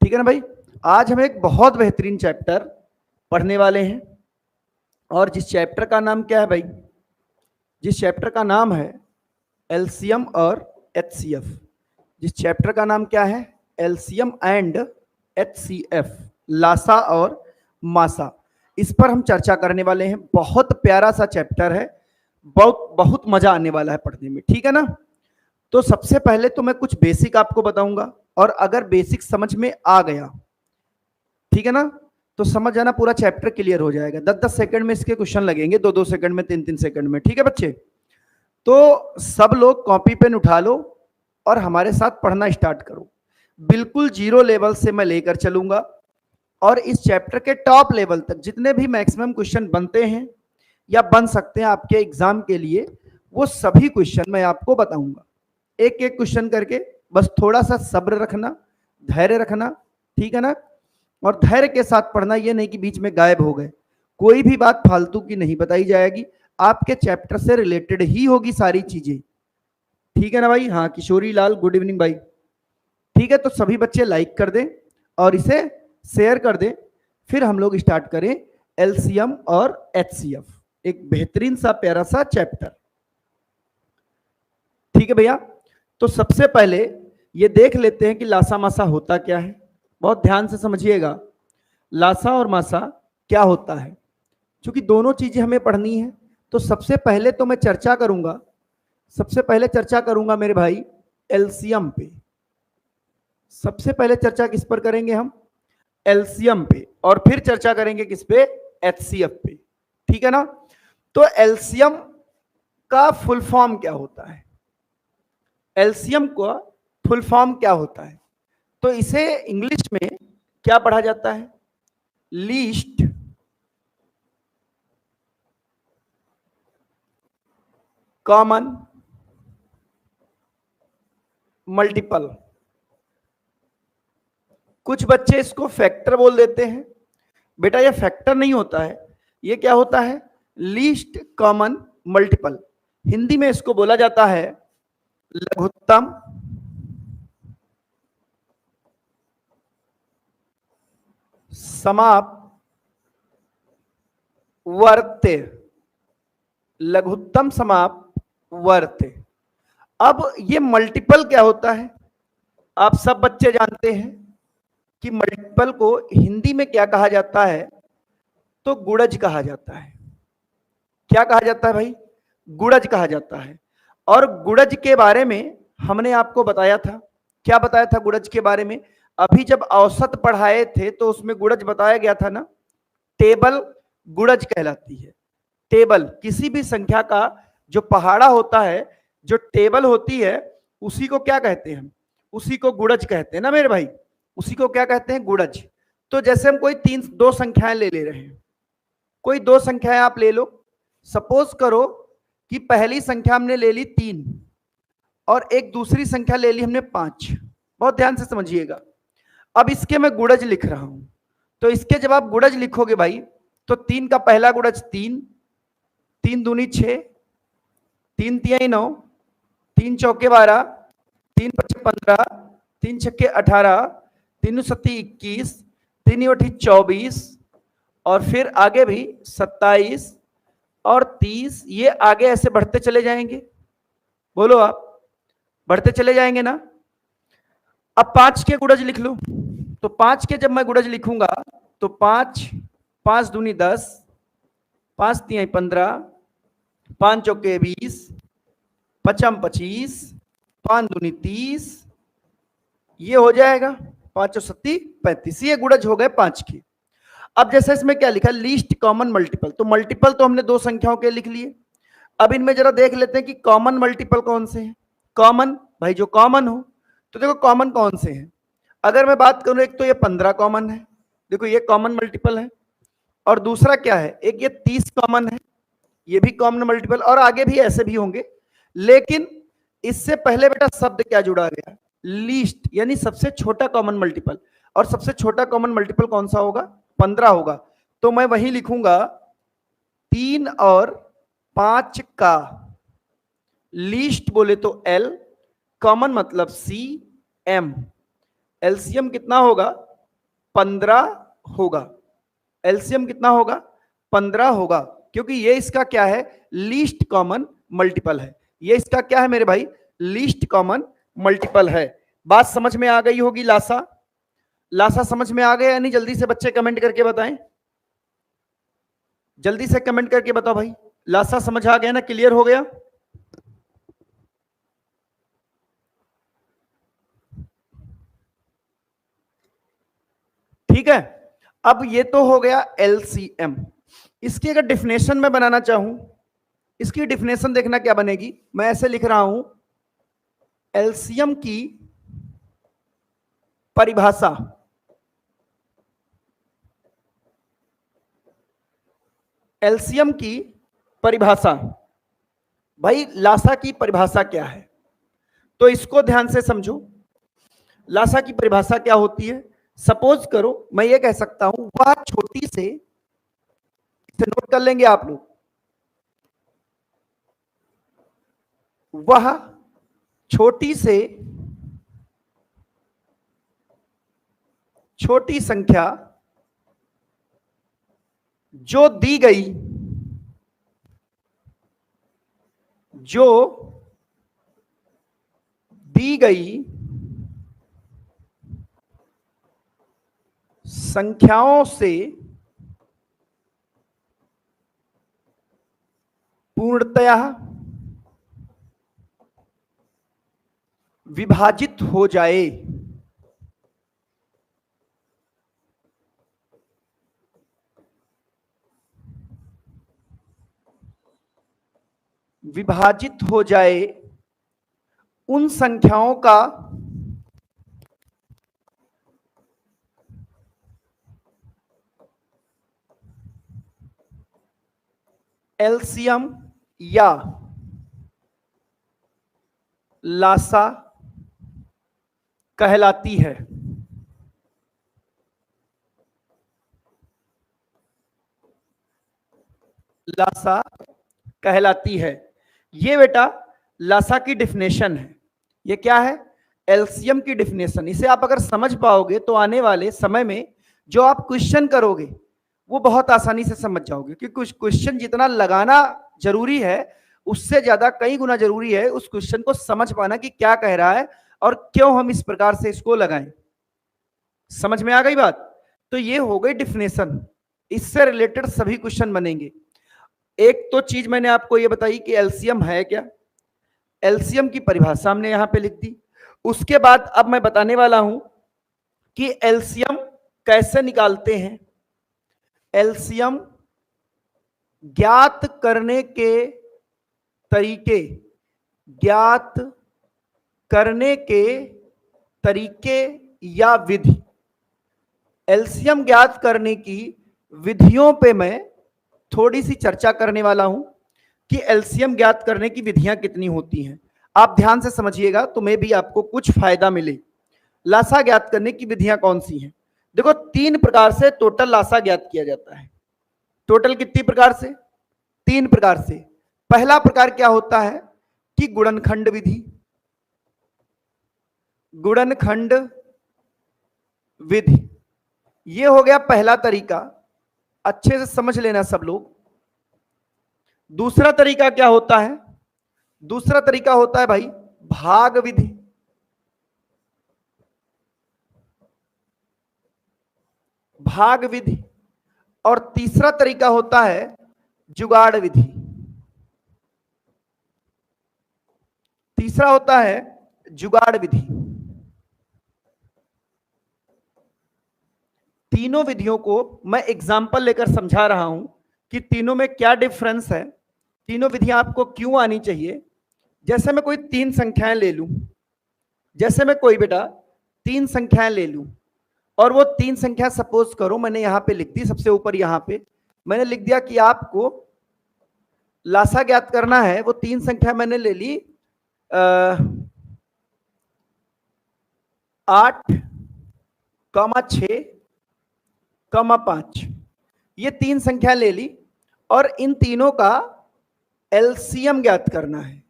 ठीक है ना भाई। आज हम एक बहुत बेहतरीन चैप्टर पढ़ने वाले हैं, और जिस चैप्टर का नाम क्या है भाई? जिस चैप्टर का नाम है एलसीएम और एचसीएफ। जिस चैप्टर का नाम क्या है? एलसीएम एंड एचसीएफ, लासा और मासा। इस पर हम चर्चा करने वाले हैं। बहुत प्यारा सा चैप्टर है, बहुत बहुत मजा आने वाला है पढ़ने में, ठीक है ना। तो सबसे पहले तो मैं कुछ बेसिक आपको बताऊंगा, और अगर बेसिक समझ में आ गया, ठीक है ना, तो समझ जाना पूरा चैप्टर क्लियर हो जाएगा। 10-10 सेकंड में इसके क्वेश्चन लगेंगे, 2-2 सेकंड में, 3-3 सेकंड में, ठीक है बच्चे। तो सब लोग कॉपी पेन उठा लो और हमारे साथ पढ़ना स्टार्ट करो। बिल्कुल जीरो लेवल से मैं लेकर चलूंगा, और इस चैप्टर के टॉप लेवल तक जितने भी मैक्सिमम क्वेश्चन बनते हैं या बन सकते हैं आपके एग्जाम के लिए, वो सभी क्वेश्चन मैं आपको बताऊंगा, एक एक क्वेश्चन करके। बस थोड़ा सा सब्र रखना, धैर्य रखना, ठीक है ना। और धैर्य के साथ पढ़ना, ये नहीं कि बीच में गायब हो गए। कोई भी बात फालतू की नहीं बताई जाएगी, आपके चैप्टर से रिलेटेड ही होगी सारी चीजें, ठीक है ना भाई। हाँ किशोरी लाल, गुड इवनिंग भाई। ठीक है, तो सभी बच्चे लाइक कर दें और इसे शेयर कर दें। फिर हम लोग स्टार्ट करें एलसीएम और एचसीएफ, एक बेहतरीन सा प्यारा सा चैप्टर, ठीक है भैया। तो सबसे पहले ये देख लेते हैं कि लासा मासा होता क्या है। बहुत ध्यान से समझिएगा, लासा और मासा क्या होता है, क्योंकि दोनों चीजें हमें पढ़नी है। तो सबसे पहले तो मैं चर्चा करूंगा, सबसे पहले चर्चा करूंगा मेरे भाई एलसीएम पे। सबसे पहले चर्चा किस पर करेंगे हम? एलसीएम पे, और फिर चर्चा करेंगे किस पे? एचसीएफ पे, ठीक है ना। तो एलसीएम का फुल फॉर्म क्या होता है? एलसीएम का फुल फॉर्म क्या होता है? तो इसे इंग्लिश में क्या पढ़ा जाता है? Least common multiple. कुछ बच्चे इसको फैक्टर बोल देते हैं। बेटा ये फैक्टर नहीं होता है, ये क्या होता है? Least common multiple. हिंदी में इसको बोला जाता है लघुत्तम समापवर्त्य। लघुत्तम समापवर्त्य। अब ये मल्टीपल क्या होता है? आप सब बच्चे जानते हैं कि मल्टीपल को हिंदी में क्या कहा जाता है? तो गुणज कहा जाता है। क्या कहा जाता है भाई? गुणज कहा जाता है। और गुणज के बारे में हमने आपको बताया था। क्या बताया था गुणज के बारे में? अभी जब औसत पढ़ाए थे तो उसमें गुणज बताया गया था ना। टेबल गुणज कहलाती है। टेबल किसी भी संख्या का जो पहाड़ा होता है, जो टेबल होती है, उसी को क्या कहते हैं? उसी को गुणज कहते हैं ना मेरे भाई। उसी को क्या कहते हैं? गुणज। तो जैसे हम कोई दो संख्याएं ले रहे हैं, कोई दो संख्याएं आप ले लो। सपोज करो कि पहली संख्या हमने ले ली 3 और एक दूसरी संख्या ले ली हमने 5। बहुत ध्यान से समझिएगा। अब इसके मैं गुणज लिख रहा हूं, तो इसके जब आप गुणज लिखोगे भाई, तो 3 का पहला गुणज 3, 3 दूनी 6, 3 तिहाई 9, 3 चौके 12, 3 पचे 15, 3 छक्के 18, 3 सत्ती 21, 3 अठी 24, और फिर आगे भी 27 और 30। ये आगे ऐसे बढ़ते चले जाएंगे। बोलो आप, बढ़ते चले जाएंगे ना। अब 5 के गुणज लिख लो। तो 5 के जब मैं गुणज लिखूंगा तो 5, 5 दूनी 10, 5 तिहाई 15, 5 चौके 20, पचम 25, 5 दूनी 30, ये हो जाएगा 5 और 7 35। ये गुणज हो गए 5 के। अब जैसे इसमें क्या लिखा? Least common multiple. तो मल्टीपल तो हमने दो संख्याओं के लिख लिए। अब इनमें जरा देख लेते हैं कि कॉमन मल्टीपल कौन से हैं। कॉमन भाई जो कॉमन हो, तो देखो कॉमन कौन से हैं। अगर मैं बात करूं, एक तो ये 15 कॉमन है, देखो ये कॉमन मल्टीपल है। और दूसरा क्या है? एक ये 30 कॉमन है, ये भी कॉमन मल्टीपल, और आगे भी ऐसे भी होंगे। लेकिन इससे पहले बेटा शब्द क्या जुड़ा गया? लीस्ट, यानी सबसे छोटा कॉमन मल्टीपल। और सबसे छोटा कॉमन मल्टीपल कौन सा होगा? 15 होगा। तो मैं वही लिखूंगा 3 और 5 का लीस्ट बोले तो L, कॉमन मतलब C, M। एलसीएम कितना होगा? 15 होगा। एलसीएम कितना होगा? 15 होगा, क्योंकि ये इसका क्या है? लीस्ट कॉमन मल्टीपल है। ये इसका क्या है मेरे भाई? लीस्ट कॉमन मल्टीपल है। बात समझ में आ गई होगी। लासा लासा समझ में आ गया या नहीं? जल्दी से बच्चे कमेंट करके बताएं, जल्दी से कमेंट करके बताओ भाई, लासा समझ आ गया ना? क्लियर हो गया? ठीक है। अब ये तो हो गया एलसीएम। इसकी अगर डिफिनेशन में बनाना चाहूं, इसकी डिफिनेशन देखना क्या बनेगी। मैं ऐसे लिख रहा हूं, एलसीएम की परिभाषा, एलसीएम की परिभाषा। भाई लासा की परिभाषा क्या है? तो इसको ध्यान से समझो। लासा की परिभाषा क्या होती है? सपोज करो मैं ये कह सकता हूं, वह छोटी से, इसे नोट कर लेंगे आप लोग, वह छोटी से छोटी संख्या जो दी गई, जो दी गई संख्याओं से पूर्णतया विभाजित हो जाए। विभाजित हो जाए उन संख्याओं का एलसीएम या लासा कहलाती है। लासा कहलाती है। ये बेटा लासा की डिफिनेशन है। ये क्या है? एलसीएम की डिफिनेशन। इसे आप अगर समझ पाओगे तो आने वाले समय में जो आप क्वेश्चन करोगे वो बहुत आसानी से समझ जाओगे, क्योंकि कुछ क्वेश्चन जितना लगाना जरूरी है उससे ज्यादा कई गुना जरूरी है उस क्वेश्चन को समझ पाना कि क्या कह रहा है और क्यों हम इस प्रकार से इसको लगाएं। समझ में आ गई बात? तो ये हो गई डिफिनेशन, इससे रिलेटेड सभी क्वेश्चन बनेंगे। एक तो चीज मैंने आपको ये बताई कि एलसीएम है क्या, एलसीएम की परिभाषा हमने यहां पे लिख दी। उसके बाद अब मैं बताने वाला हूं कि एलसीएम कैसे निकालते हैं। एलसीएम ज्ञात करने के तरीके, ज्ञात करने के तरीके या विधि। एलसीएम ज्ञात करने की विधियों पे मैं थोड़ी सी चर्चा करने वाला हूं कि एलसीएम ज्ञात करने की विधियां कितनी होती हैं। आप ध्यान से समझिएगा, तुम्हें भी आपको कुछ फायदा मिले। लासा ज्ञात करने की विधियां कौन सी हैं? देखो 3 प्रकार से टोटल लासा ज्ञात किया जाता है। टोटल कितनी प्रकार से? 3 प्रकार से। पहला प्रकार क्या होता है कि गुणनखंड विधि। गुणनखंड विधि, ये हो गया पहला तरीका, अच्छे से समझ लेना सब लोग। दूसरा तरीका क्या होता है? दूसरा तरीका होता है भाई भाग विधि। भाग विधि। और तीसरा तरीका होता है जुगाड़ विधि। तीसरा होता है जुगाड़ विधि। तीनों विधियों को मैं एग्जाम्पल लेकर समझा रहा हूं कि तीनों में क्या डिफरेंस है, तीनों विधियां आपको क्यों आनी चाहिए। जैसे मैं कोई 3 संख्याएं ले लूं, जैसे मैं कोई बेटा 3 संख्याएं ले लूं और वो 3 संख्या सपोज करो मैंने यहां पे लिख दी, सबसे ऊपर यहां पे मैंने लिख दिया कि आपको लासा ज्ञात करना है। वो 3 संख्या मैंने ले ली 8, 6, 5। ये 3 संख्या ले ली और इन तीनों का एलसीएम ज्ञात करना है।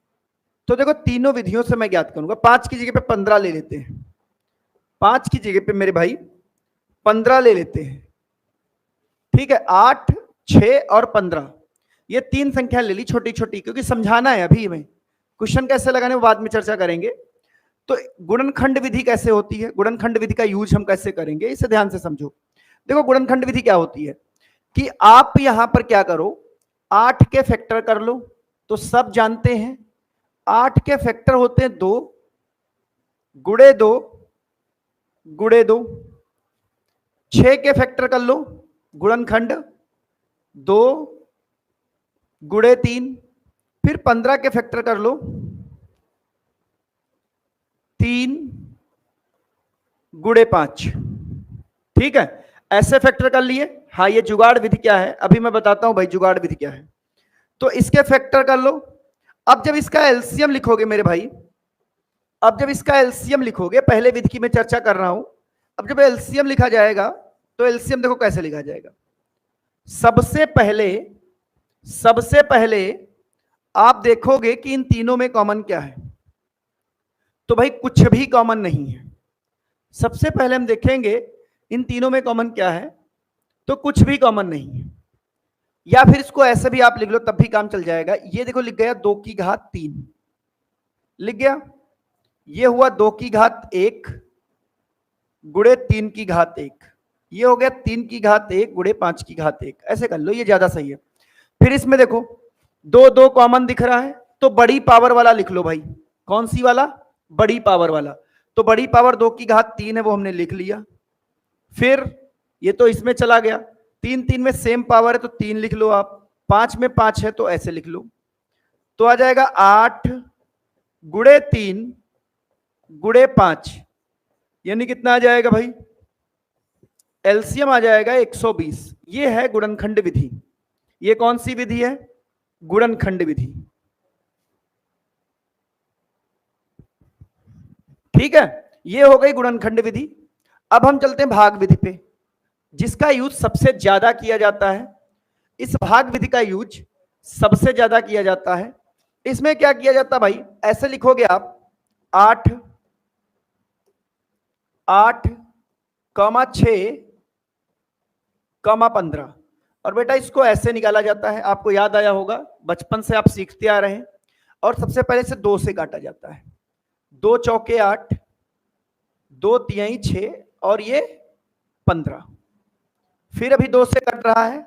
तो देखो तीनों विधियों से मैं ज्ञात करूंगा। 5 की जगह पे 15 ले लेते हैं। 5 की जगह पे मेरे भाई 15 ले लेते हैं, ठीक है, 8, 6 और 15, ये 3 संख्या ले ली छोटी छोटी, क्योंकि समझाना है अभी हमें, क्वेश्चन कैसे लगाने वो बाद में चर्चा करेंगे। तो गुणनखंड विधि कैसे होती है, गुणनखंड विधि का यूज हम कैसे करेंगे, इसे ध्यान से समझो। देखो गुणनखंड विधि क्या होती है कि आप यहां पर क्या करो, 8 के फैक्टर कर लो, तो सब जानते हैं 8 के फैक्टर होते हैं 2 गुणे 2 गुणे 2, 6 के फैक्टर कर लो गुणनखंड 2 गुणे 3, फिर 15 के फैक्टर कर लो 3 गुणे 5, ठीक है, ऐसे फैक्टर कर लिए। हाँ, ये जुगाड़ विधि क्या है अभी मैं बताता हूं भाई, जुगाड़ विधि क्या है। तो इसके फैक्टर कर लो। अब जब इसका एलसीएम लिखोगे मेरे भाई, अब जब इसका एलसीएम लिखोगे, पहले विधि की मैं चर्चा कर रहा हूं, अब जब एलसीएम लिखा जाएगा तो एलसीएम देखो कैसे लिखा जाएगा। सबसे पहले आप देखोगे कि इन तीनों में कॉमन क्या है, तो भाई कुछ भी कॉमन नहीं है। सबसे पहले हम देखेंगे इन तीनों में कॉमन क्या है, तो कुछ भी कॉमन नहीं है, या फिर इसको ऐसे भी आप लिख लो तब भी काम चल जाएगा। ये देखो लिख गया 2 की घात 3, लिख गया, ये हुआ 2 की घात 1 गुणे 3 की घात 1, ये हो गया 3 की घात 1 गुणे 5 की घात 1, ऐसे कर लो, ये ज्यादा सही है। फिर इसमें देखो 2 2 कॉमन दिख रहा है, तो बड़ी पावर वाला लिख लो भाई। कौन सी वाला? बड़ी पावर वाला। तो बड़ी पावर 2 की घात 3 है, वो हमने लिख लिया। फिर ये तो इसमें चला गया, 3 3 में सेम पावर है तो 3 लिख लो आप, 5 में 5 है तो ऐसे लिख लो, तो आ जाएगा 8 गुणे 3 गुणे 5, यानी कितना आ जाएगा भाई, एलसीएम आ जाएगा 120। ये है गुणनखंड विधि। ये कौन सी विधि है? गुणनखंड विधि, ठीक है, ये हो गई गुणनखंड विधि। अब हम चलते हैं भाग विधि पे, जिसका यूज सबसे ज्यादा किया जाता है। इस भाग विधि का यूज सबसे ज्यादा किया जाता है। इसमें क्या किया जाता है भाई, ऐसे लिखोगे आप 8 कॉमा 6 कॉमा 15, और बेटा इसको ऐसे निकाला जाता है, आपको याद आया होगा, बचपन से आप सीखते आ रहे हैं। और सबसे पहले से 2 से काटा जाता है, 2 चौके 8, 2 तिहाई 6 और ये 15। फिर अभी 2 से कट रहा है,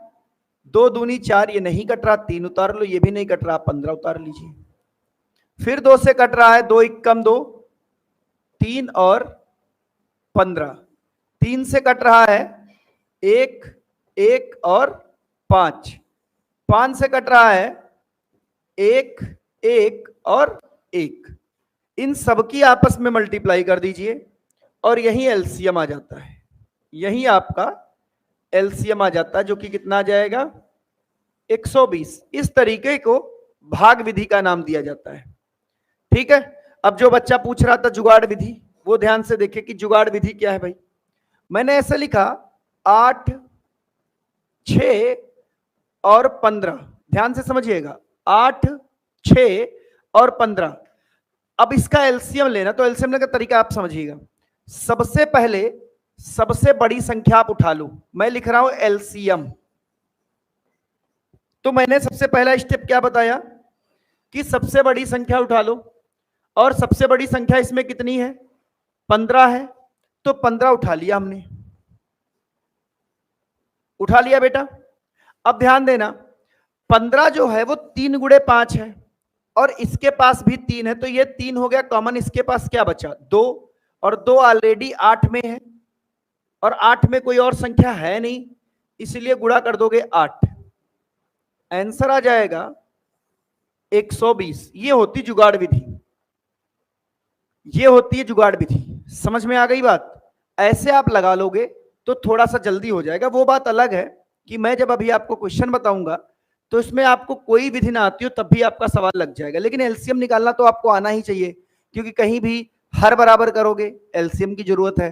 2 दूनी 4, ये नहीं कट रहा, 3 उतार लो, ये भी नहीं कट रहा, 15 उतार लीजिए। फिर 2 से कट रहा है, 2 1 कम 2, 3 और 15। 3 से कट रहा है 1 1 और 5, 5 से कट रहा है 1 1 और 1। इन सबकी आपस में मल्टीप्लाई कर दीजिए और यही एलसीएम आ जाता है, यही आपका एलसीएम आ जाता है, जो कि कितना आ जाएगा 120। इस तरीके को भाग विधि का नाम दिया जाता है, ठीक है। अब जो बच्चा पूछ रहा था जुगाड़ विधि, वो ध्यान से देखे कि जुगाड़ विधि क्या है भाई। मैंने ऐसे लिखा 8 6 और 15, ध्यान से समझिएगा, 8 6 और 15। अब इसका एलसीएम लेना, तो एलसीएम लेने का तरीका आप समझिएगा। सबसे पहले सबसे बड़ी संख्या आप उठा लो, मैं लिख रहा हूं एलसीएम। तो मैंने सबसे पहला स्टेप क्या बताया कि सबसे बड़ी संख्या उठा लो, और सबसे बड़ी संख्या इसमें कितनी है? 15 है, तो 15 उठा लिया हमने, उठा लिया बेटा। अब ध्यान देना, 15 जो है वो 3 गुणे 5 है, और इसके पास भी 3 है, तो ये 3 हो गया कॉमन। इसके पास क्या बचा? 2, और 2 ऑलरेडी 8 में है, और 8 में कोई और संख्या है नहीं, इसलिए गुणा कर दोगे 8, आंसर आ जाएगा 120। ये होती जुगाड़ विधि, ये होती है जुगाड़ विधि। समझ में आ गई बात? ऐसे आप लगा लोगे तो थोड़ा सा जल्दी हो जाएगा। वो बात अलग है कि मैं जब अभी आपको क्वेश्चन बताऊंगा तो इसमें आपको कोई विधि ना आती हो तब भी आपका सवाल लग जाएगा, लेकिन एलसीएम निकालना तो आपको आना ही चाहिए, क्योंकि कहीं भी हर बराबर करोगे एलसीएम की जरूरत है,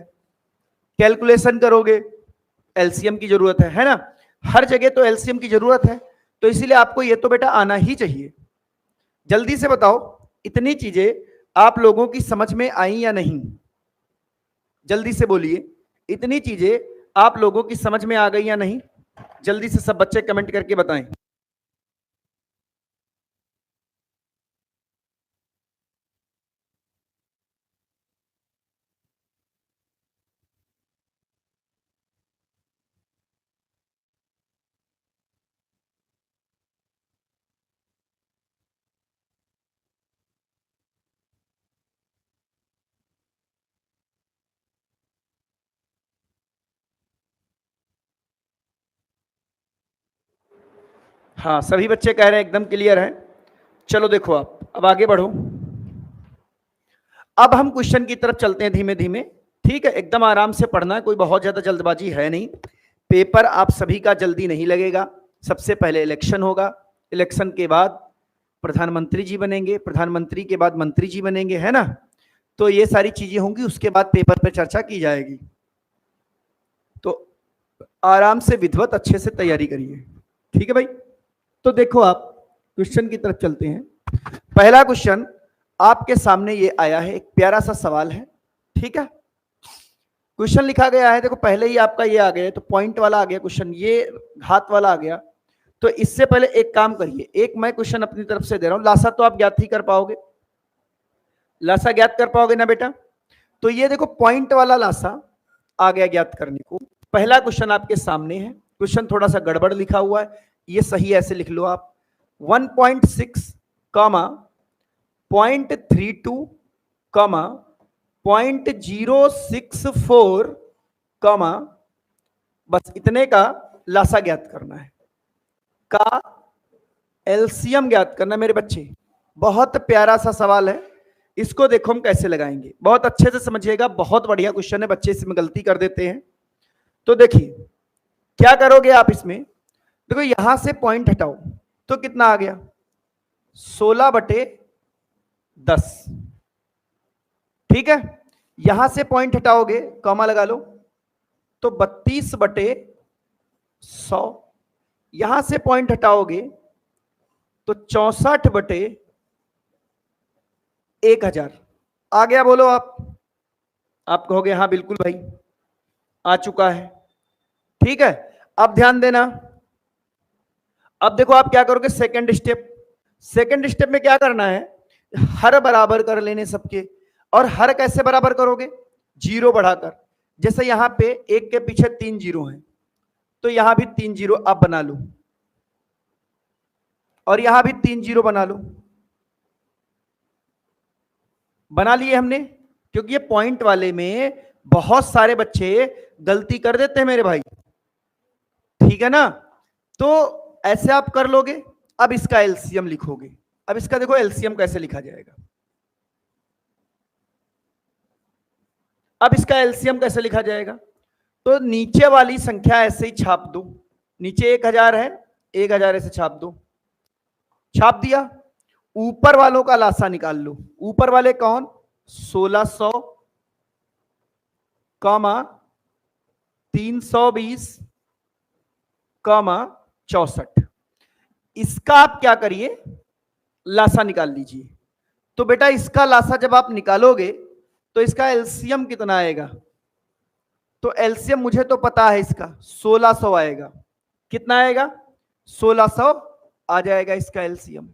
कैलकुलेशन करोगे एलसीएम की जरूरत है ना, हर जगह तो एलसीएम की जरूरत है। तो इसीलिए आपको ये तो बेटा आना ही चाहिए। जल्दी से बताओ, इतनी चीजें आप लोगों की समझ में आई या नहीं? जल्दी से बोलिए, इतनी चीजें आप लोगों की समझ में आ गई या नहीं? जल्दी से सब बच्चे कमेंट करके बताएं। हाँ, सभी बच्चे कह रहे हैं एकदम क्लियर है। चलो देखो, आप अब आगे बढ़ो। अब हम क्वेश्चन की तरफ चलते हैं धीमे धीमे। ठीक है, एकदम आराम से पढ़ना है, कोई बहुत ज्यादा जल्दबाजी है नहीं। पेपर आप सभी का जल्दी नहीं लगेगा। सबसे पहले इलेक्शन होगा, इलेक्शन के बाद प्रधानमंत्री जी बनेंगे, प्रधानमंत्री के बाद मंत्री जी बनेंगे, है ना? तो ये सारी चीजें होंगी, उसके बाद पेपर पे चर्चा की जाएगी। तो आराम से विधिवत अच्छे से तैयारी करिए। ठीक है भाई? तो देखो, आप क्वेश्चन की तरफ चलते हैं। पहला क्वेश्चन आपके सामने ये आया है, एक प्यारा सा सवाल है। ठीक है, क्वेश्चन लिखा गया है, देखो पहले ही आपका ये आ गया, तो पॉइंट वाला आ गया क्वेश्चन, ये हाथ वाला आ गया। तो इससे पहले एक काम करिए, एक मैं क्वेश्चन अपनी तरफ से दे रहा हूं, लासा तो आप ज्ञात ही कर पाओगे, लासा ज्ञात कर पाओगे ना बेटा? तो ये देखो पॉइंट वाला लासा आ गया ज्ञात करने को। पहला क्वेश्चन आपके सामने है, क्वेश्चन थोड़ा सा गड़बड़ लिखा हुआ है, ये सही ऐसे लिख लो आप। 1.6 कॉमा 0.32 कॉमा 0.064 कॉमा, बस इतने का लासा ज्ञात करना है, का एलसीएम ज्ञात करना है मेरे बच्चे। बहुत प्यारा सा सवाल है, इसको देखो हम कैसे लगाएंगे, बहुत अच्छे से समझिएगा, बहुत बढ़िया क्वेश्चन है, बच्चे इसमें गलती कर देते हैं। तो देखिए क्या करोगे आप इसमें, देखो यहां से पॉइंट हटाओ तो कितना आ गया, 16/10। ठीक है, यहां से पॉइंट हटाओगे, कॉमा लगा लो, तो 32/100। यहां से पॉइंट हटाओगे तो 64/1000। आ गया? बोलो आप कहोगे हाँ बिल्कुल भाई आ चुका है। ठीक है, अब ध्यान देना, अब देखो आप क्या करोगे, सेकंड स्टेप। सेकंड स्टेप में क्या करना है, हर बराबर कर लेने सबके। और हर कैसे बराबर करोगे, जीरो बढ़ाकर। जैसे यहां पे एक के पीछे 3 जीरो हैं, तो यहां भी 3 जीरो आप बना लो, और यहां भी 3 जीरो बना लो। बना लिए हमने, क्योंकि ये पॉइंट वाले में बहुत सारे बच्चे गलती कर देते हैं मेरे भाई। ठीक है ना? तो ऐसे आप कर लोगे। अब इसका एलसीएम लिखोगे। अब इसका देखो एलसीएम कैसे लिखा जाएगा, अब इसका एलसीएम कैसे लिखा जाएगा, तो नीचे वाली संख्या ऐसे ही छाप दो। नीचे 1000 है, 1000 ऐसे छाप दो, छाप दिया। ऊपर वालों का लासा निकाल लो। ऊपर वाले कौन, 1600 कॉमा 320 कॉमा 64। इसका आप क्या करिए, लासा निकाल लीजिए। तो बेटा इसका लासा जब आप निकालोगे तो इसका एलसीएम कितना आएगा, तो एलसीएम मुझे तो पता है इसका 1600 आएगा। कितना आएगा, 1600 आ जाएगा इसका एलसीएम।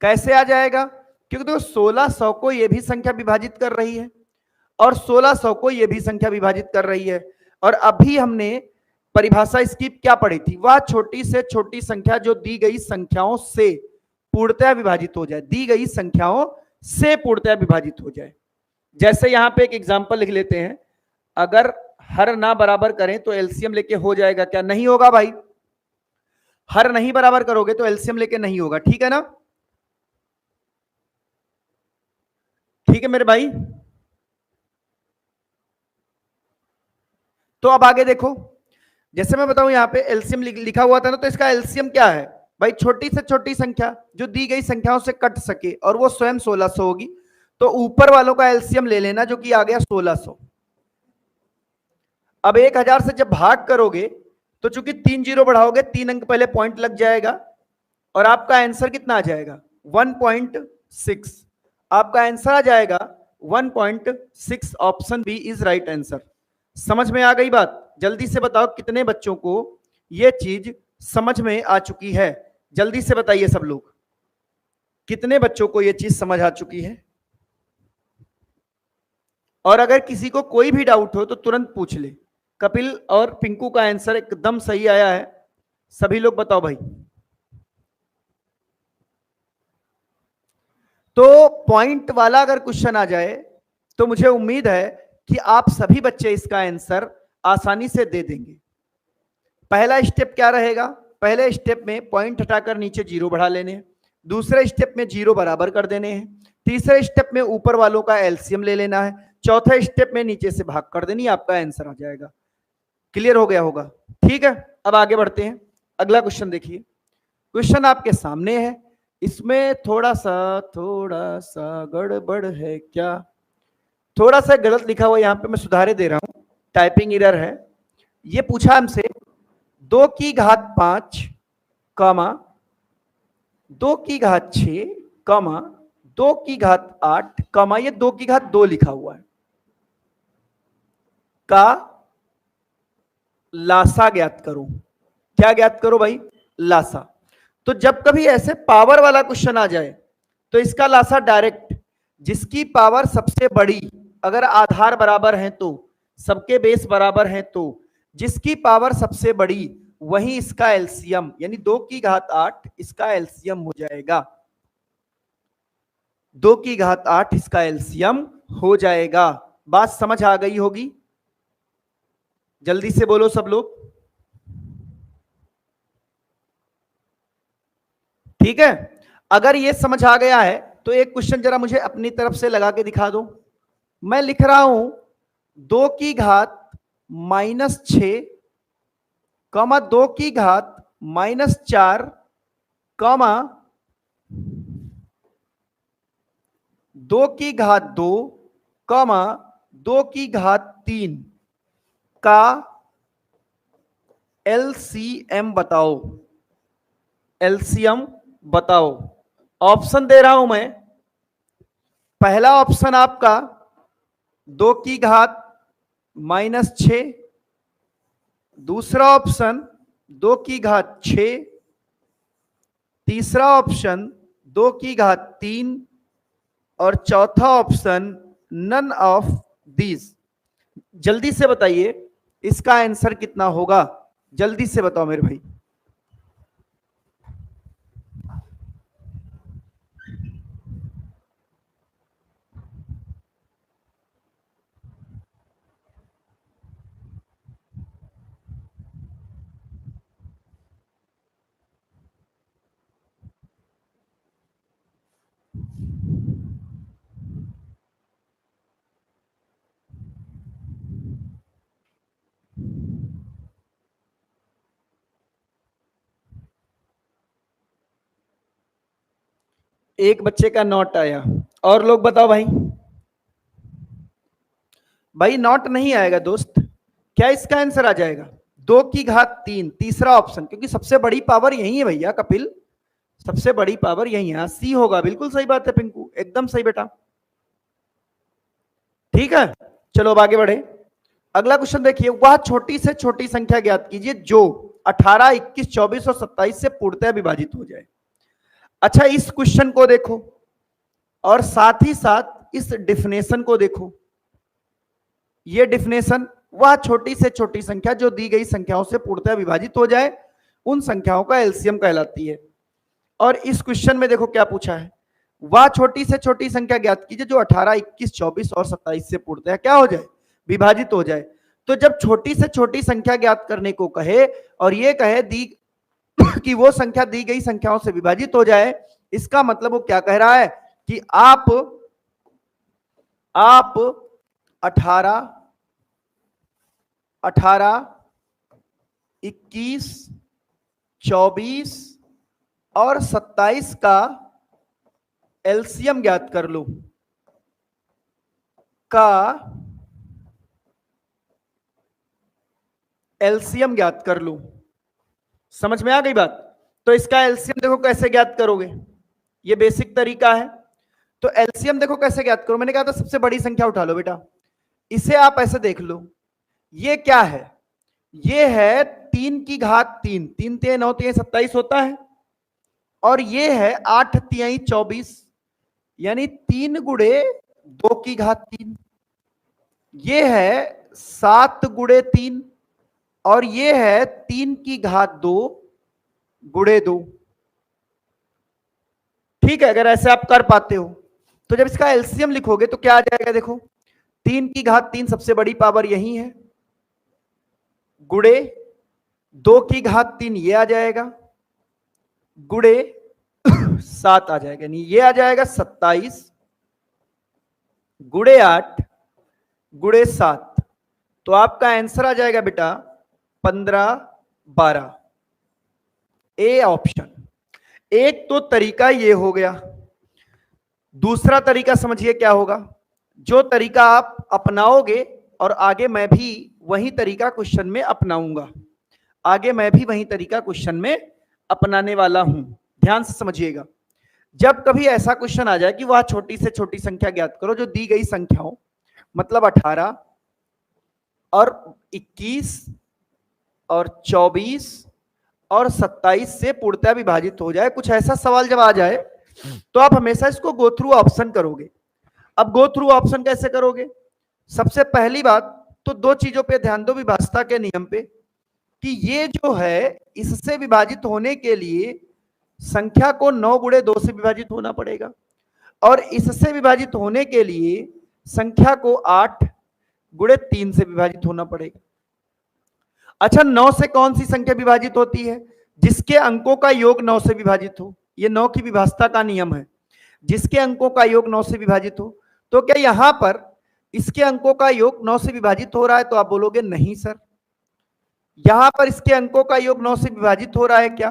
कैसे आ जाएगा, क्योंकि देखो 1600 को ये भी संख्या विभाजित कर रही है, और 1600 को ये भी संख्या विभाजित कर रही है। और अभी हमने परिभाषा इसकी क्या पढ़ी थी, वह छोटी से छोटी संख्या जो दी गई संख्याओं से पूर्णतया विभाजित हो जाए, दी गई संख्याओं से पूर्णतया विभाजित हो जाए। जैसे यहां पे एक एग्जांपल लिख लेते हैं, अगर हर ना बराबर करें तो एलसीएम लेके हो जाएगा क्या, नहीं होगा भाई। हर नहीं बराबर करोगे तो एलसीएम लेके नहीं होगा। ठीक है ना? ठीक है मेरे भाई? तो अब आगे देखो, जैसे मैं बताऊं यहां पे एलसीएम लिखा हुआ था ना, तो इसका एलसीएम क्या है भाई, छोटी से छोटी संख्या जो दी गई संख्याओं से कट सके, और वो स्वयं 1600 होगी। तो ऊपर वालों का एलसीएम ले लेना, जो कि आ गया 1600। अब 1000 से जब भाग करोगे तो चूंकि 3 जीरो बढ़ाओगे, 3 अंक पहले पॉइंट लग जाएगा, और आपका आंसर कितना आ जाएगा, 1.6। आपका आंसर आ जाएगा 1.6। Option B is right answer. समझ में आ गई बात? जल्दी से बताओ कितने बच्चों को ये चीज समझ में आ चुकी है? जल्दी से बताइए सब लोग, कितने बच्चों को ये चीज समझ आ चुकी है? और अगर किसी को कोई भी डाउट हो तो तुरंत पूछ ले। कपिल और पिंकू का आंसर एकदम सही आया है, सभी लोग बताओ भाई। तो पॉइंट वाला अगर क्वेश्चन आ जाए तो मुझे उम्मीद है कि आप सभी बच्चे इसका आंसर आसानी से दे देंगे। पहला स्टेप क्या रहेगा? पहले स्टेप में पॉइंट हटाकर नीचे जीरो बढ़ा लेने हैं, दूसरे स्टेप में जीरो बराबर कर देने हैं, तीसरे स्टेप में ऊपर वालों का एलसीएम ले लेना है, चौथे स्टेप में नीचे से भाग कर देनी, आपका आंसर आ जाएगा। क्लियर हो गया होगा? ठीक है, अब आगे बढ़ते हैं। अगला क्वेश्चन देखिए, क्वेश्चन आपके सामने है, इसमें थोड़ा सा गड़बड़ है क्या? थोड़ा सा गलत लिखा हुआ यहां पे, मैं सुधारे दे रहा हूं, टाइपिंग एरर है। ये पूछा हमसे 2 की घात 5 कमा 2 की घात 6 कमा 2 की घात 8 कमा ये 2 की घात 2 लिखा हुआ है का लासा ज्ञात करो। क्या ज्ञात करो भाई? लासा। तो जब कभी ऐसे पावर वाला क्वेश्चन आ जाए तो इसका लासा डायरेक्ट, जिसकी पावर सबसे बड़ी, अगर आधार बराबर है तो, सबके बेस बराबर हैं तो, जिसकी पावर सबसे बड़ी वही इसका एलसीएम, यानी 2 की घात 8 इसका एलसीएम हो जाएगा। 2 की घात 8 इसका एलसीएम हो जाएगा। बात समझ आ गई होगी? जल्दी से बोलो सब लोग। ठीक है, अगर ये समझ आ गया है तो एक क्वेश्चन जरा मुझे अपनी तरफ से लगा के दिखा दो। मैं लिख रहा हूं 2 की घात -6 कमा 2 की घात -4 कमा 2 की घात 2 कमा 2 की घात 3 का एलसीएम बताओ। एलसीएम बताओ। ऑप्शन दे रहा हूं मैं। पहला ऑप्शन आपका 2 की घात -6, दूसरा ऑप्शन 2 की घात 6, तीसरा ऑप्शन 2 की घात 3 और चौथा ऑप्शन नन ऑफ दीज। जल्दी से बताइए इसका आंसर कितना होगा? जल्दी से बताओ मेरे भाई। एक बच्चे का नोट आया, और लोग बताओ भाई। भाई नोट नहीं आएगा दोस्त, क्या इसका आंसर आ जाएगा? 2 की घात 3, तीसरा ऑप्शन, क्योंकि सबसे बड़ी पावर यही है भैया कपिल, सबसे बड़ी पावर यही है। सी होगा, बिल्कुल सही बात है पिंकू, एकदम सही बेटा। ठीक है, चलो अब आगे बढ़े। अगला क्वेश्चन देखिए, वह छोटी से छोटी संख्या ज्ञात कीजिए जो 18, 21, 24 और 27 से पूर्णतः विभाजित हो जाए। अच्छा, इस क्वेश्चन को देखो और साथ ही साथ इस डिफिनेशन को देखो। ये डिफिनेशन, वह छोटी से छोटी संख्या जो दी गई संख्याओं से पूर्णतः विभाजित हो जाए उन संख्याओं का एलसीएम कहलाती है। और इस क्वेश्चन में देखो क्या पूछा है, वह छोटी से छोटी संख्या ज्ञात कीजिए जो 18, 21, 24 और 27 से पूर्णतः क्या हो जाए? विभाजित हो जाए। तो जब छोटी से छोटी संख्या ज्ञात करने को कहे और ये कहे दी कि वो संख्या दी गई संख्याओं से विभाजित हो जाए, इसका मतलब वो क्या कह रहा है कि आप 18, 21, 24 और 27 का एलसीएम ज्ञात कर लो। का एलसीएम ज्ञात कर लो। समझ में आ गई बात? तो इसका एलसीएम देखो कैसे ज्ञात करोगे, ये बेसिक तरीका है। तो एलसीएम देखो कैसे ज्ञात करो, मैंने कहा था सबसे बड़ी संख्या उठा लो बेटा। इसे आप ऐसे देख लो, ये क्या है? ये है 3 की घात 3, 3 तिहाई 9 तिहाई 27 होता है, और ये है 8 तिहाई 24, यानी 3 गुणे 2 की घात 3, ये है 7 गुणे 3, और ये है 3 की घात 2 गुणे 2। ठीक है, अगर ऐसे आप कर पाते हो तो जब इसका एलसीएम लिखोगे तो क्या आ जाएगा, देखो 3 की घात 3 सबसे बड़ी पावर यही है, गुणे 2 की घात 3 ये आ जाएगा, गुणे 7 आ जाएगा, नहीं ये आ जाएगा 27 गुणे 8 गुणे 7। तो आपका आंसर आ जाएगा बेटा 15 12, ए ऑप्शन। एक तो तरीका ये हो गया, दूसरा तरीका समझिए क्या होगा, जो तरीका आप अपनाओगे और आगे मैं भी वही तरीका क्वेश्चन में अपनाऊंगा, आगे मैं भी वही तरीका क्वेश्चन में अपनाने वाला हूं। ध्यान से समझिएगा, जब कभी ऐसा क्वेश्चन आ जाए कि वह छोटी से छोटी संख्या ज्ञात करो जो दी गई संख्याओं मतलब 18 और 21 और 24 और 27 से पूर्णतः विभाजित हो जाए, कुछ ऐसा सवाल जब आ जाए तो आप हमेशा इसको गो थ्रू ऑप्शन करोगे। अब गो थ्रू ऑप्शन कैसे करोगे, सबसे पहली बात तो दो चीजों पे ध्यान दो विभाज्यता के नियम पे, कि ये जो है इससे विभाजित होने के लिए संख्या को 9 गुणे 2 से विभाजित होना पड़ेगा, और इससे विभाजित होने के लिए संख्या को 8 गुणे 3 से विभाजित होना पड़ेगा। अच्छा, 9 से कौन सी संख्या विभाजित होती है, जिसके अंकों का योग 9 से विभाजित हो, ये 9 की विभाज्यता का नियम है, जिसके अंकों का योग 9 से विभाजित हो। तो क्या यहां पर इसके अंकों का योग 9 से विभाजित हो रहा है, तो आप बोलोगे नहीं सर। यहां पर इसके अंकों का योग 9 से विभाजित हो रहा है क्या,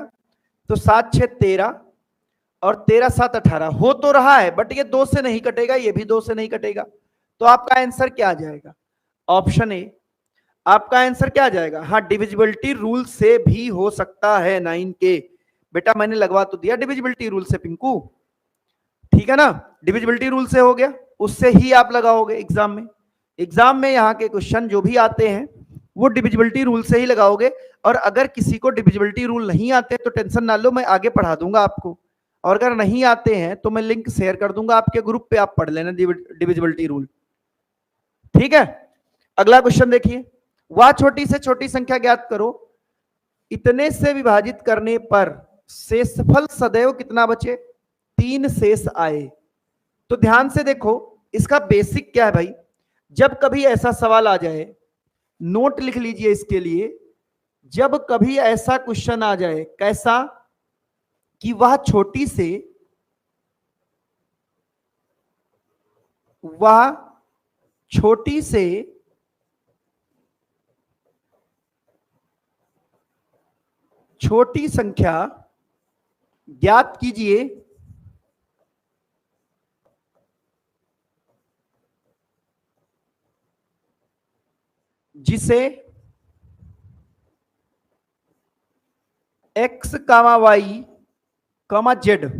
तो 7 6 13 और 13 7 18 हो तो रहा है, बट ये 2 से नहीं कटेगा, ये भी 2 से नहीं कटेगा। तो आपका आंसर क्या आ जाएगा, ऑप्शन ए। आपका आंसर क्या आ जाएगा, हाँ डिविजिबिलिटी रूल से भी हो सकता है 9 के। बेटा मैंने लगवा तो दिया डिविजिबिलिटी रूल से पिंकू, ठीक है ना, डिविजिबिलिटी रूल से हो गया, उससे ही आप लगाओगे एग्जाम में। एग्जाम में यहाँ के क्वेश्चन जो भी आते हैं वो डिविजिबिलिटी रूल से ही लगाओगे, और अगर किसी को डिविजिबिलिटी रूल नहीं आते तो टेंशन ना लो, मैं आगे पढ़ा दूंगा आपको, और अगर नहीं आते हैं तो मैं लिंक शेयर कर दूंगा आपके ग्रुप पे, आप पढ़ लेना डिविजिबिलिटी रूल। ठीक है, अगला क्वेश्चन देखिए, वह छोटी से छोटी संख्या ज्ञात करो, इतने से विभाजित करने पर शेषफल सदैव कितना बचे, 3 शेष आए। तो ध्यान से देखो, इसका बेसिक क्या है भाई, जब कभी ऐसा सवाल आ जाए, नोट लिख लीजिए इसके लिए, जब कभी ऐसा क्वेश्चन आ जाए कैसा, कि वह छोटी से छोटी संख्या ज्ञात कीजिए जिसे x, y, z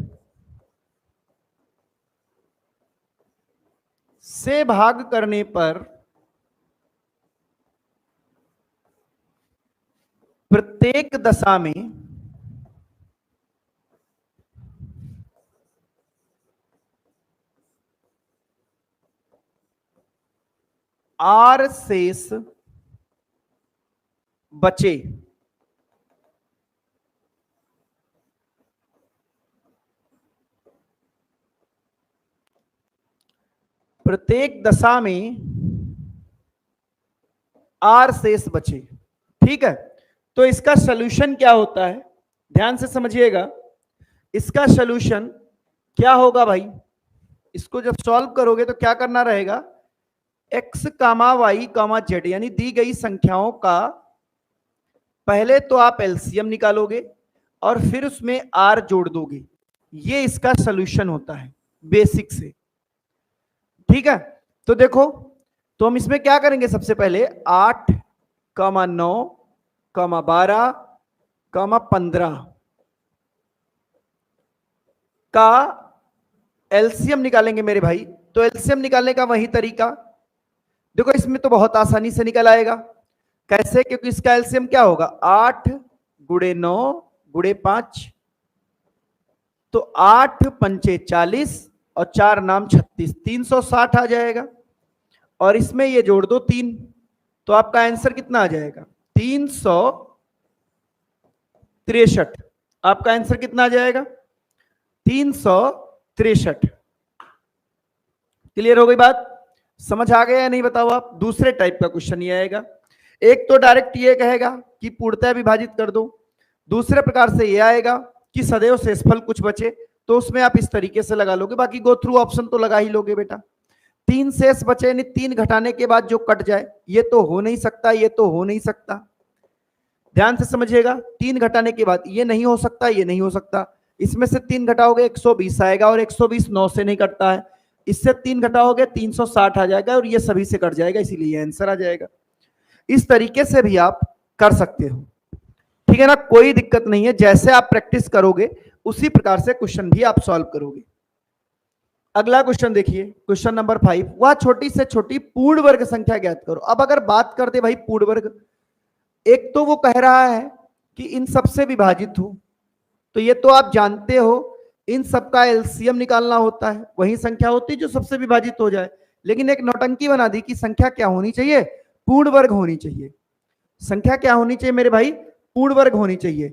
से भाग करने पर प्रत्येक दशा में r शेष बचे। प्रत्येक दशा में r शेष बचे। ठीक है, तो इसका सॉल्यूशन क्या होता है, ध्यान से समझिएगा, इसका सॉल्यूशन क्या होगा भाई, इसको जब सॉल्व करोगे तो क्या करना रहेगा, x, y, z यानी दी गई संख्याओं का पहले तो आप एलसीएम निकालोगे और फिर उसमें r जोड़ दोगे, ये इसका सॉल्यूशन होता है बेसिक से। ठीक है, तो देखो, तो हम इसमें क्या करेंगे, सबसे पहले 8, 9, 12, 15 का एलसीएम निकालेंगे मेरे भाई। तो एलसीएम निकालने का वही तरीका, देखो इसमें तो बहुत आसानी से निकल आएगा, कैसे? क्योंकि इसका एलसीएम क्या होगा? 8 गुणे 9 गुणे 5, तो 8 पंचे 40 और 4 नाम 36, 360 आ जाएगा। और इसमें ये जोड़ दो 3, तो आपका आंसर कितना आ जाएगा? 363। आपका आंसर कितना आ जाएगा? 363। क्लियर हो गई बात? समझ आ गया या नहीं बताओ आप? दूसरे टाइप का क्वेश्चन ये आएगा। एक तो डायरेक्ट ये कहेगा कि पूर्णतः विभाजित कर दो, दूसरे प्रकार से ये आएगा कि सदैव शेषफल कुछ बचे, तो उसमें आप इस तरीके से लगा लोगे। बाकी गो थ्रू ऑप्शन तो लगा ही लोगे बेटा। 3 शेष बचे यानी 3 घटाने के बाद जो कट जाए, ये तो हो नहीं सकता, ये तो हो नहीं सकता। ध्यान से समझिएगा, 3 घटाने के बाद ये नहीं हो सकता, ये नहीं हो सकता। इसमें से 3 घटाओगे 120 आएगा, और 120 9 से नहीं कटता है। इससे 3 घटाओगे 360 आ जाएगा, और ये सभी से कट जाएगा, इसीलिए आंसर आ जाएगा। इस तरीके से भी आप कर सकते हो, ठीक है ना, कोई दिक्कत नहीं है। जैसे आप प्रैक्टिस करोगे उसी प्रकार से क्वेश्चन भी आप सॉल्व करोगे। अगला क्वेश्चन देखिए, क्वेश्चन नंबर 5, वह छोटी से छोटी पूर्ण वर्ग संख्या ज्ञात करो। अब अगर बात करते भाई पूर्ण वर्ग, एक तो वो कह रहा है कि इन सब से विभाजित हो, तो ये तो आप जानते हो इन सब का एलसीएम निकालना होता है, वही संख्या होती है जो सबसे विभाजित हो जाए। लेकिन एक नौटंकी बना दी कि संख्या क्या होनी चाहिए? पूर्ण वर्ग होनी चाहिए। संख्या क्या होनी चाहिए मेरे भाई? पूर्ण वर्ग होनी चाहिए।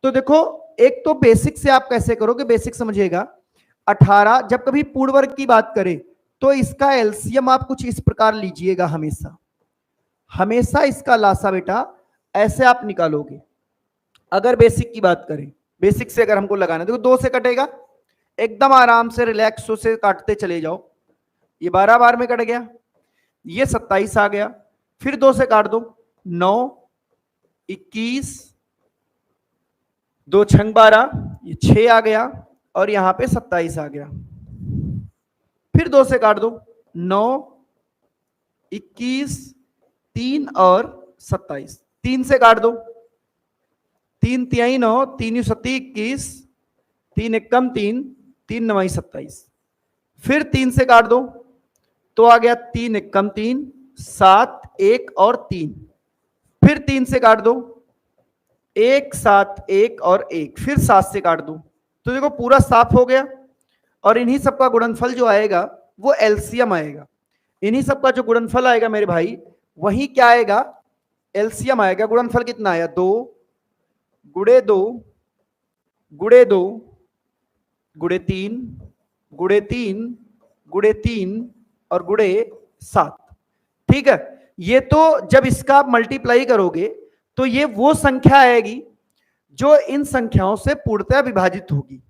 तो देखो, एक तो बेसिक से आप कैसे करोगे, बेसिक समझिएगा। 18, जब कभी पूर्ण वर्ग की बात करें तो इसका एलसीएम आप कुछ इस प्रकार लीजिएगा, हमेशा हमेशा इसका लासा बेटा ऐसे आप निकालोगे। अगर बेसिक की बात करें, बेसिक से अगर हमको लगाना, देखो 2 से कटेगा, एकदम आराम से रिलैक्स से काटते चले जाओ। ये 12 बार में कट गया, ये 27 आ गया, फिर 2 से काट दो, 9 21 2 छंग 12, ये 6 आ गया, और यहां पे 27 आ गया। फिर 2 से काट दो, 9 21 3 और 27, 3 से काट दो, 3 तिहाई 9, 3 सत्ती 21, 3 एकम 3, 3 नवाई 27। फिर 3 से काट दो, तो आ गया 3 एकम 3, 7 1 और 3। फिर 3 से काट दो, 1 7 1 और 1। फिर 7 से काट दो, तो देखो पूरा साफ हो गया। और इन्हीं सबका गुणनफल जो आएगा वो एलसीएम आएगा। इन्हीं सबका जो गुणनफल आएगा मेरे भाई, वही क्या आएगा? एलसीएम आएगा। गुणनफल कितना आया? 2 गुणे 2 गुणे 2 गुणे 3 गुणे 3 गुणे 3 और गुणे 7। ठीक है, ये तो जब इसका आप मल्टीप्लाई करोगे तो ये वो संख्या आएगी जो इन संख्याओं से पूर्णतः विभाजित होगी।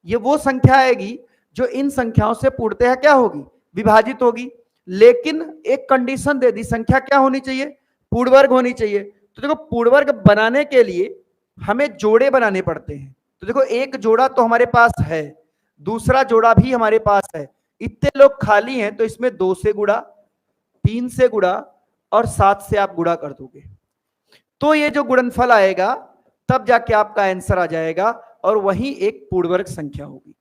ये वो संख्या आएगी जो इन संख्याओं से पूर्णतः क्या होगी? विभाजित होगी। लेकिन एक कंडीशन दे दी, संख्या क्या होनी चाहिए? पूर्ण वर्ग होनी चाहिए। तो देखो, पूर्ण वर्ग बनाने के लिए हमें जोड़े बनाने पड़ते हैं। तो देखो, एक जोड़ा तो हमारे पास है, दूसरा जोड़ा भी हमारे पास है। इतने लोग खाली हैं, तो इसमें 2 से गुणा, 3 से गुणा और 7 से आप गुणा कर दोगे, तो ये जो गुणनफल आएगा तब जाके आपका आंसर आ जाएगा, और वही एक पूर्ण वर्ग संख्या होगी,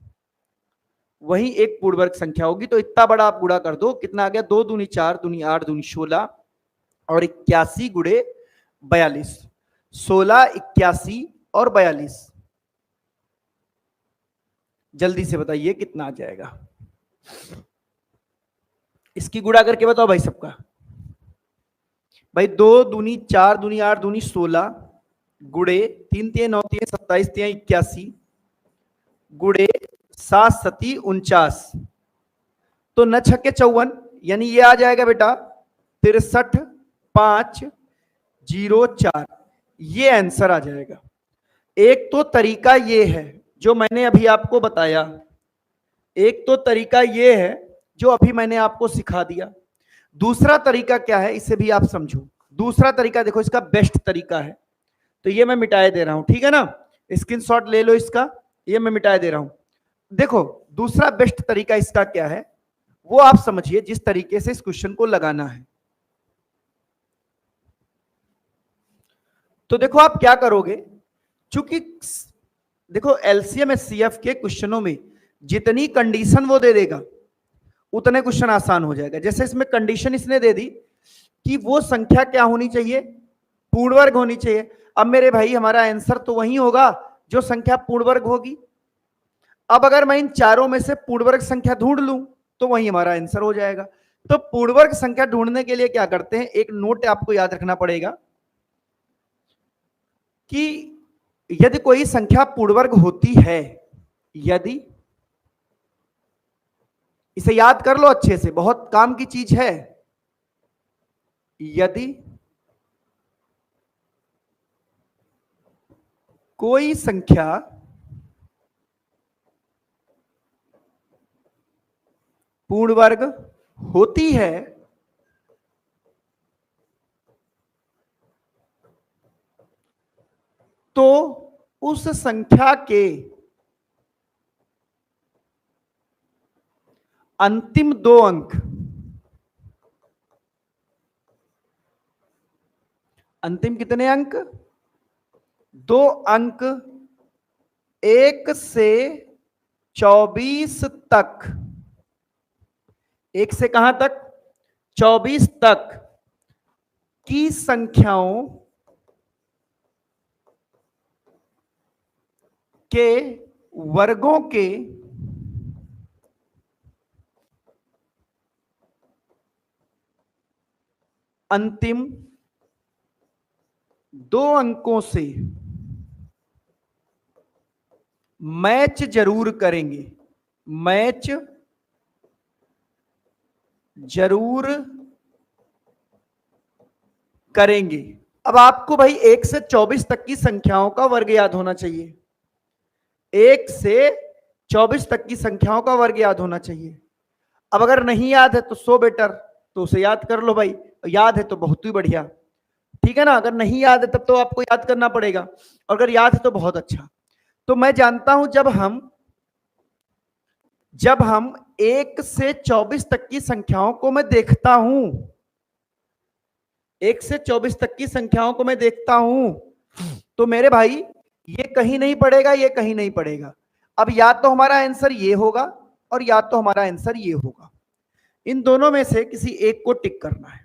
वही एक पूर्ण वर्ग संख्या होगी। तो इतना बड़ा आप गुणा कर दो, कितना आ गया? 2 दूनी 4, दूनी 8, दूनी 16 और 81 गुणे 42। 16 81 और 42, जल्दी से बताइए कितना आ जाएगा? इसकी गुणा करके बताओ भाई सबका। भाई 2 दूनी 4, दूनी 8, दूनी 16 गुणे 3 3 9 3 27 3 81 गुणे 7 सती 49, तो न छक्के 54, यानी ये आ जाएगा बेटा 63 5 0 4। ये आंसर आ जाएगा। एक तो तरीका ये है जो मैंने अभी आपको बताया, एक तो तरीका ये है जो अभी मैंने आपको सिखा दिया। दूसरा तरीका क्या है, इसे भी आप समझो। दूसरा तरीका देखो, इसका बेस्ट तरीका है, तो ये मैं मिटाए दे रहा हूं, ठीक है ना, स्क्रीनशॉट ले लो इसका, ये मैं मिटाए दे रहा हूं। देखो, दूसरा बेस्ट तरीका इसका क्या है वो आप समझिए, जिस तरीके से इस क्वेश्चन को लगाना है। तो देखो आप क्या करोगे, चूंकि देखो एलसीएम एचसीएफ के क्वेश्चनों में जितनी कंडीशन वो दे देगा उतने क्वेश्चन आसान हो जाएगा। जैसे इसमें कंडीशन इसने दे दी कि वो संख्या क्या होनी चाहिए? पूर्ण वर्ग होनी चाहिए। अब मेरे भाई हमारा आंसर तो वही होगा जो संख्या पूर्ण वर्ग होगी। अब अगर मैं इन चारों में से पूर्ण वर्ग संख्या ढूंढ लूं तो वही हमारा आंसर हो जाएगा। तो पूर्ण वर्ग संख्या ढूंढने के लिए क्या करते हैं, एक नोट आपको याद रखना पड़ेगा कि यदि कोई संख्या पूर्ण वर्ग होती है, यदि, इसे याद कर लो अच्छे से, बहुत काम की चीज है, यदि कोई संख्या पूर्ण वर्ग होती है तो उस संख्या के अंतिम दो अंक, अंतिम कितने अंक, दो अंक 1 से 24 तक, 1 से कहां तक, 24 तक की संख्याओं के वर्गों के अंतिम दो अंकों से मैच जरूर करेंगे, मैच जरूर करेंगे। अब आपको भाई 1 से 24 तक की संख्याओं का वर्ग याद होना चाहिए, 1 से 24 तक की संख्याओं का वर्ग याद होना चाहिए। अब अगर नहीं याद है तो सो बेटर, तो उसे याद कर लो भाई, याद है तो बहुत ही बढ़िया, ठीक है ना। अगर नहीं याद है तब तो आपको याद करना पड़ेगा, और अगर याद है तो बहुत अच्छा। तो मैं जानता हूं जब हम 1 से 24 तक की संख्याओं को मैं देखता हूं, 1 से 24 तक की संख्याओं को मैं देखता हूं, तो मेरे भाई ये कहीं नहीं पड़ेगा, ये कहीं नहीं पड़ेगा। अब या तो हमारा आंसर ये होगा और या तो हमारा आंसर ये होगा, इन दोनों में से किसी एक को टिक करना है।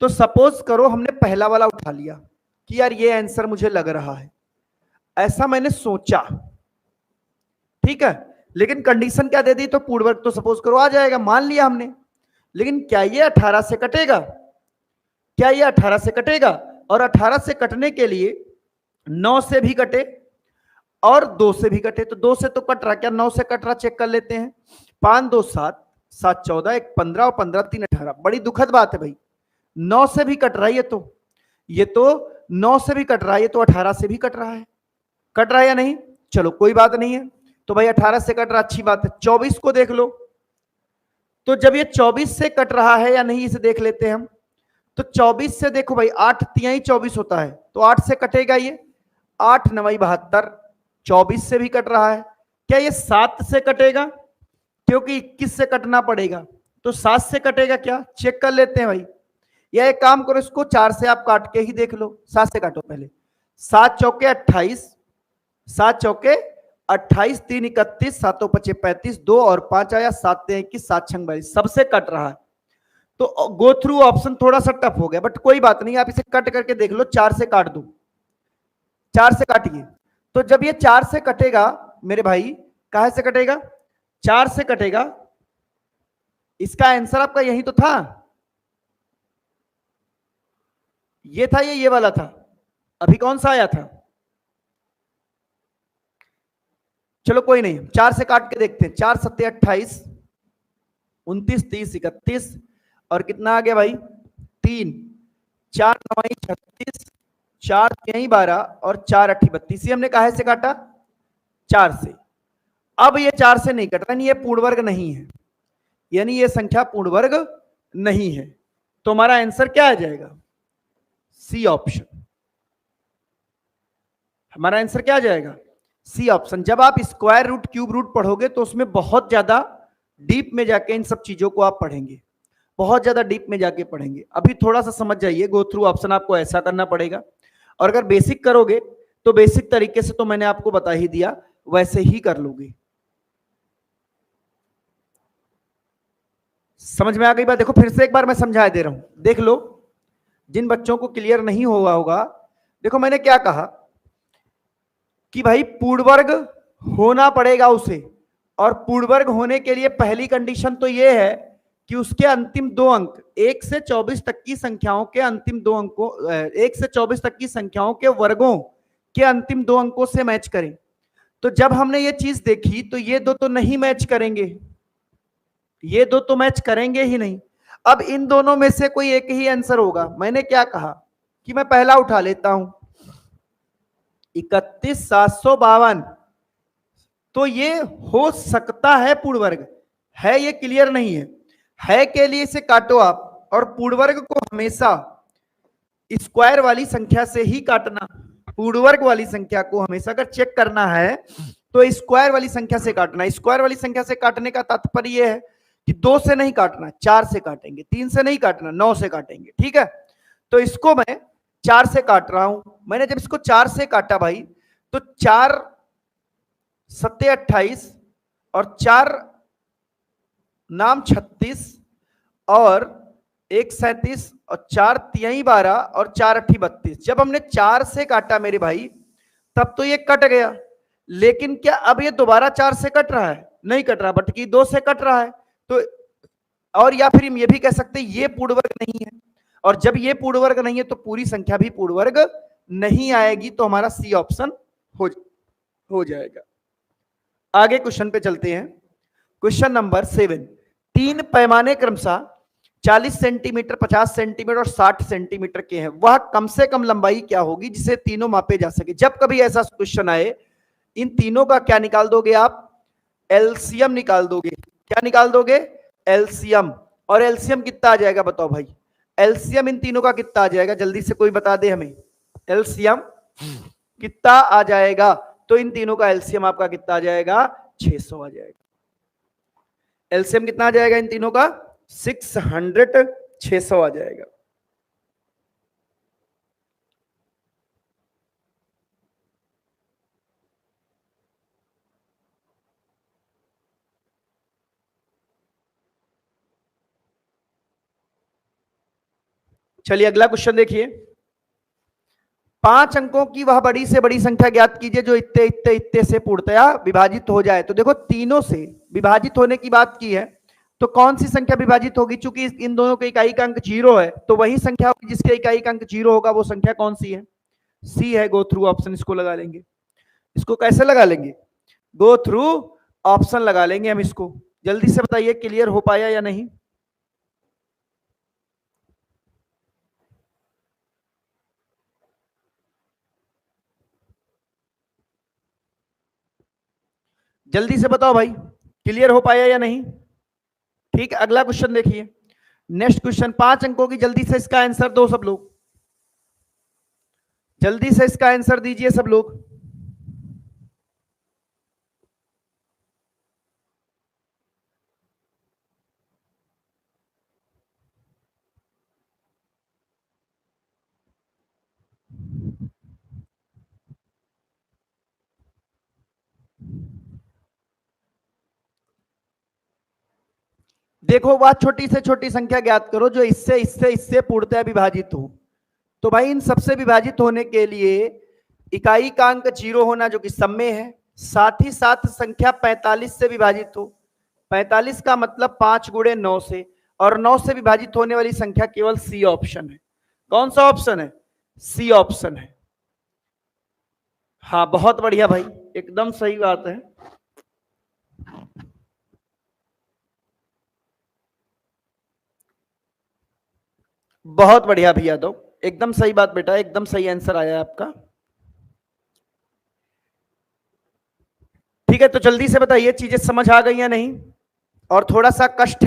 तो सपोज करो हमने पहला वाला उठा लिया कि यार ये आंसर मुझे लग रहा है, ऐसा मैंने सोचा, ठीक है, लेकिन कंडीशन क्या दे दी, तो पूर्ण वर्ग तो सपोज करो आ जाएगा, मान लिया हमने, लेकिन क्या ये 18 से कटेगा, क्या ये 18 से कटेगा, और 18 से कटने के लिए 9 से भी कटे और 2 से भी कटे, तो 2 से तो कट रहा, क्या 9 से कट रहा, चेक कर लेते हैं। 5 2 7, 7 14, 1 15 और 15 3 18, बड़ी दुखद बात है भाई, 9 से भी कट रहा है, ये तो 9 से भी कट रहा है, ये तो 18 से भी कट रहा है, कट रहा है या नहीं, चलो कोई बात नहीं है, तो भाई 18 से कट रहा, अच्छी बात है। 24 को देख लो, तो जब ये 24 से कट रहा है या नहीं, इसे देख लेते हैं हम। तो 24 से देखो भाई, 8 तिहाई 24 होता है, तो 8 से कटेगा ये, 8 9 72, 24 से भी कट रहा है। क्या ये 7 से कटेगा, क्योंकि 21 से कटना पड़ेगा, तो 7 से कटेगा क्या, चेक कर लेते हैं भाई। या एक काम करो, इसको 4 से आप काट के ही देख लो, 7 से काटो पहले, 7 चौके 28, 7 चौके 28, 3 31, 7 5 35, 2 और 5 आया, 7 21, 7 6 22, सबसे कट रहा है। तो गो थ्रू ऑप्शन थोड़ा सा टफ हो गया, बट कोई बात नहीं, आप इसे कट करके देख लो, 4 से काट दो, 4 से काटिए। तो जब ये 4 से कटेगा मेरे भाई, काहे से कटेगा, 4 से कटेगा, इसका आंसर आपका यही तो था, ये था, ये वाला था, अभी कौन सा आया था, चलो कोई नहीं, 4 से काट के देखते हैं, 4 7 28, 29 30 31, और कितना आ गया भाई 3, 4 9 36, 4 3 12 और 4 8 32, ये हमने काहे से काटा, 4 से। अब ये 4 से नहीं कट रहा, यानी ये पूर्ण वर्ग नहीं है, यानी ये संख्या पूर्ण वर्ग नहीं है, तो हमारा आंसर क्या आ जाएगा, सी ऑप्शन, हमारा आंसर क्या आ जाएगा, सी ऑप्शन। जब आप स्क्वायर रूट क्यूब रूट पढ़ोगे तो उसमें बहुत ज्यादा डीप में जाके इन सब चीजों को आप पढ़ेंगे, बहुत ज्यादा डीप में जाके पढ़ेंगे। अभी थोड़ा सा समझ जाइए, गो थ्रू ऑप्शन आपको ऐसा करना पड़ेगा, और अगर बेसिक करोगे तो बेसिक तरीके से तो मैंने आपको बता ही दिया, वैसे ही कर लोगे। समझ में आ गई बात, देखो फिर से एक बार मैं समझा दे रहा हूं, देख लो। जिन बच्चों को क्लियर नहीं हुआ होगा, देखो मैंने क्या कहा कि भाई पूर्ण वर्ग होना पड़ेगा उसे, और पूर्ण वर्ग होने के लिए पहली कंडीशन तो यह है कि उसके अंतिम दो अंक 1 से 24 तक की संख्याओं के अंतिम दो अंकों 1 से 24 तक की संख्याओं के वर्गों के अंतिम दो अंकों से मैच करें। तो जब हमने ये चीज देखी तो ये दो तो नहीं मैच करेंगे, ये दो तो मैच करेंगे ही नहीं। अब इन दोनों में से कोई एक ही आंसर होगा। मैंने क्या कहा कि मैं पहला उठा लेता हूं 31,752, तो ये हो सकता है पूर्ण वर्ग है, ये क्लियर नहीं है के लिए इसे काटो आप, और पूर्ण वर्ग को हमेशा स्क्वायर वाली संख्या से ही काटना। पूर्ण वर्ग वाली संख्या को हमेशा अगर चेक करना है तो स्क्वायर वाली संख्या से काटना। स्क्वायर वाली संख्या से काटने का तात्पर्य यह है कि 2 से नहीं काटना, 4 से काटेंगे, 3 से नहीं काटना, 9 से काटेंगे, ठीक है। तो इसको मैं 4 से काट रहा हूं। मैंने जब इसको 4 से काटा भाई, तो 4 सत्ते 28 और 4 नाम 36 और 1 37 और 4 तिहाई 12 और 4 अट्ठी 32। जब हमने 4 से काटा मेरे भाई, तब तो ये कट गया, लेकिन क्या अब ये दोबारा 4 से कट रहा है? नहीं कट रहा, बटकी 2 से कट रहा है। तो और या फिर हम ये भी कह सकते हैं ये पूर्ण वर्ग नहीं है, और जब ये पूर्ण वर्ग नहीं है तो पूरी संख्या भी पूर्ण वर्ग नहीं आएगी। तो हमारा सी ऑप्शन हो जाएगा। आगे क्वेश्चन पे चलते हैं। क्वेश्चन नंबर 7, 3 पैमाने क्रमशः 40 सेंटीमीटर, 50 सेंटीमीटर और 60 सेंटीमीटर के हैं, वह कम से कम लंबाई क्या होगी जिसे तीनों मापे जा सके। जब कभी ऐसा क्वेश्चन आए, इन तीनों का क्या निकाल दोगे आप? एलसीएम निकाल दोगे। क्या निकाल दोगे? एलसीएम। और एलसीएम कितना आ जाएगा बताओ भाई? एलसीएम इन तीनों का कितना आ जाएगा? जल्दी से कोई बता दे हमें, एलसीएम कितना आ जाएगा? तो इन तीनों का एलसीएम आपका कितना आ जाएगा? 600 आ जाएगा। एलसीएम कितना आ जाएगा इन तीनों का? 600, 600 आ जाएगा। चलिए अगला क्वेश्चन देखिए। 5 अंकों की वह बड़ी से बड़ी संख्या ज्ञात कीजिए जो इतने इतने इतने से पूर्णतया विभाजित हो जाए। तो देखो तीनों से विभाजित होने की बात की है, तो कौन सी संख्या विभाजित होगी? चूंकि इन दोनों के इकाई का अंक 0 है, तो वही संख्या होगी जिसके इकाई का अंक 0 होगा। वो संख्या कौन सी है? सी है। गो थ्रू ऑप्शन इसको लगा लेंगे। इसको कैसे लगा लेंगे? गो थ्रू ऑप्शन लगा लेंगे हम इसको। जल्दी से बताइए क्लियर हो पाया या नहीं? जल्दी से बताओ भाई, क्लियर हो पाया या नहीं? ठीक है, अगला क्वेश्चन देखिए। नेक्स्ट क्वेश्चन 5 अंकों की, जल्दी से इसका आंसर दो सब लोग, जल्दी से इसका आंसर दीजिए सब लोग। देखो वह छोटी से छोटी संख्या ज्ञात करो जो इससे इससे इससे पूर्णतः विभाजित हो। तो भाई इन सबसे विभाजित होने के लिए इकाई का अंक 0 होना जो कि सब में है, साथ ही साथ संख्या 45 से विभाजित हो। 45 का मतलब 5 गुणे 9 से, और 9 से विभाजित होने वाली संख्या केवल सी ऑप्शन है। कौन सा ऑप्शन है? सी ऑप्शन है। हाँ बहुत बढ़िया भाई, एकदम सही बात है। बहुत बढ़िया भैया, दो एकदम सही बात बेटा, एकदम सही आंसर आया है आपका। ठीक है, तो जल्दी से बताइए चीजें समझ आ गई या नहीं? और थोड़ा सा कष्ट